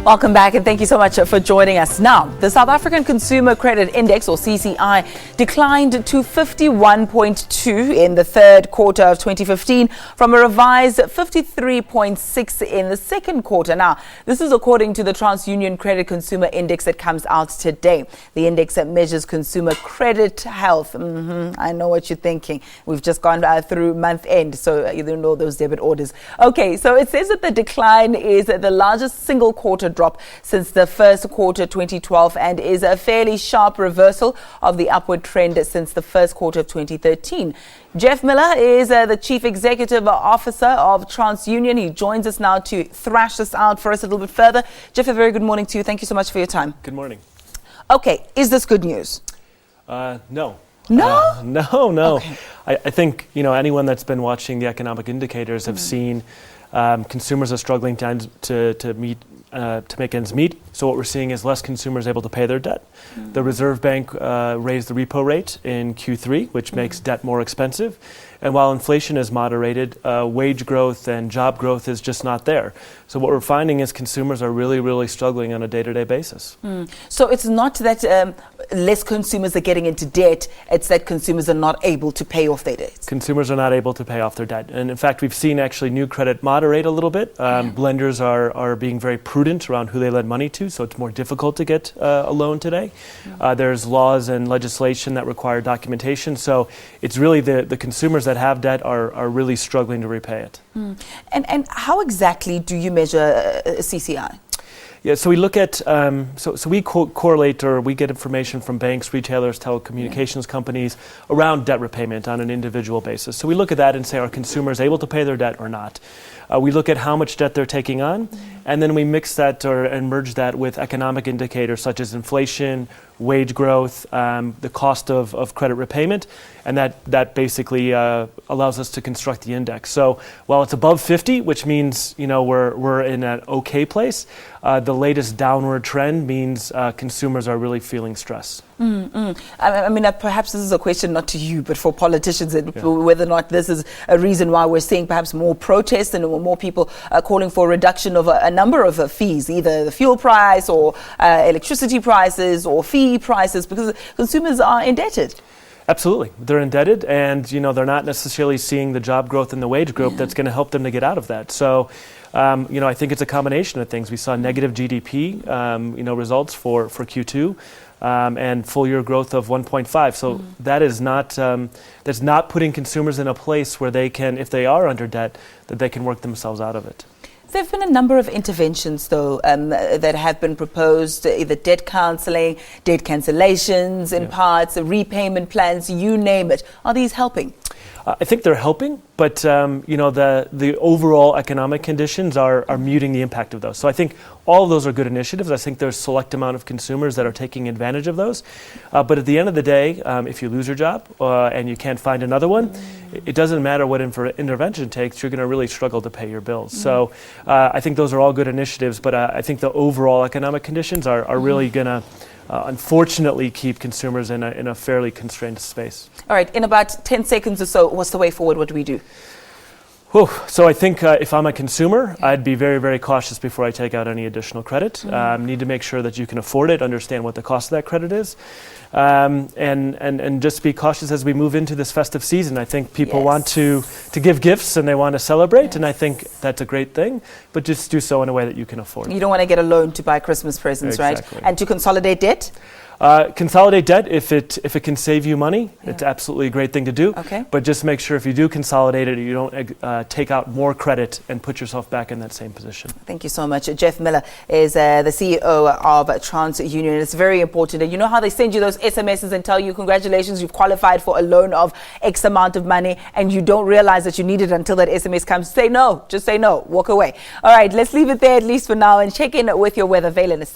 Welcome back and thank you so much for joining us. Now, the South African Consumer Credit Index, or CCI, declined to 51.2 in the third quarter of 2015 from a revised 53.6 in the second quarter. Now, this is according to the TransUnion Credit Consumer Index that comes out today. The index that measures consumer credit health. I know what you're thinking. We've just gone through month end, so you don't know those debit orders. Okay, so it says that the decline is the largest single quarter drop since the first quarter 2012 and is a fairly sharp reversal of the upward trend since the first quarter of 2013. Geoff Miller is the Chief Executive Officer of TransUnion. He joins us now to thrash this out for us a little bit further. Geoff, a very good morning to you. Thank you so much for your time. Good morning. Okay, is this good news? No. No? No. Okay. I think, anyone that's been watching the economic indicators have seen consumers are struggling to make ends meet. So what we're seeing is less consumers able to pay their debt. The Reserve Bank raised the repo rate in Q3, which makes debt more expensive. And while inflation is moderated, wage growth and job growth is just not there. So what we're finding is consumers are really, really struggling on a day-to-day basis. So it's not that less consumers are getting into debt, it's that consumers are not able to pay off their debt. Consumers are not able to pay off their debt. And in fact, we've seen actually new credit moderate a little bit. Lenders are being very prudent around who they lend money to, so it's more difficult to get a loan today. There's laws and legislation that require documentation, so it's really the consumers that have debt are really struggling to repay it. And how exactly do you measure CCI? Yeah, so we look at, so we correlate, or we get information from banks, retailers, telecommunications companies around debt repayment on an individual basis. So we look at that and say, are consumers able to pay their debt or not? We look at how much debt they're taking on, and then we mix that and merge that with economic indicators such as inflation, wage growth, the cost of credit repayment, and that basically allows us to construct the index. So while it's above 50, which means we're in an okay place, the latest downward trend means consumers are really feeling stress. I mean, perhaps this is a question not to you, but for politicians, whether or not this is a reason why we're seeing perhaps more protests and more people calling for a reduction of a number of fees, either the fuel price or electricity prices or fee prices, because consumers are indebted. Absolutely. They're indebted, and they're not necessarily seeing the job growth and the wage growth that's going to help them to get out of that. So I think it's a combination of things. We saw negative GDP results for Q2 and full year growth of 1.5. So that is that's not putting consumers in a place where they can, if they are under debt, that they can work themselves out of it. There have been a number of interventions, though, that have been proposed, either debt counseling, debt cancellations in parts, repayment plans, you name it. Are these helping? I think they're helping, but the overall economic conditions are muting the impact of those. So I think all of those are good initiatives. I think there's a select amount of consumers that are taking advantage of those. But at the end of the day, if you lose your job and you can't find another one, it doesn't matter what intervention takes, you're going to really struggle to pay your bills. So I think those are all good initiatives, but I think the overall economic conditions are really going to unfortunately keep consumers in a fairly constrained space. All right, in about 10 seconds or so, what's the way forward? What do we do? So I think if I'm a consumer, I'd be very, very cautious before I take out any additional credit. Need to make sure that you can afford it, understand what the cost of that credit is, and just be cautious as we move into this festive season. I think people want to give gifts and they want to celebrate, and I think that's a great thing, but just do so in a way that you can afford. You don't want to get a loan to buy Christmas presents, right? And to consolidate debt? Consolidate debt if it can save you money. It's absolutely a great thing to do. But just make sure if you do consolidate it, you don't take out more credit and put yourself back in that same position. Thank you so much. Geoff Miller is the CEO of TransUnion. It's very important. And you know how they send you those SMSs and tell you, congratulations, you've qualified for a loan of X amount of money, and you don't realize that you need it until that SMS comes. Say no. Just say no. Walk away. All right, let's leave it there at least for now and check in with your weather. Valen is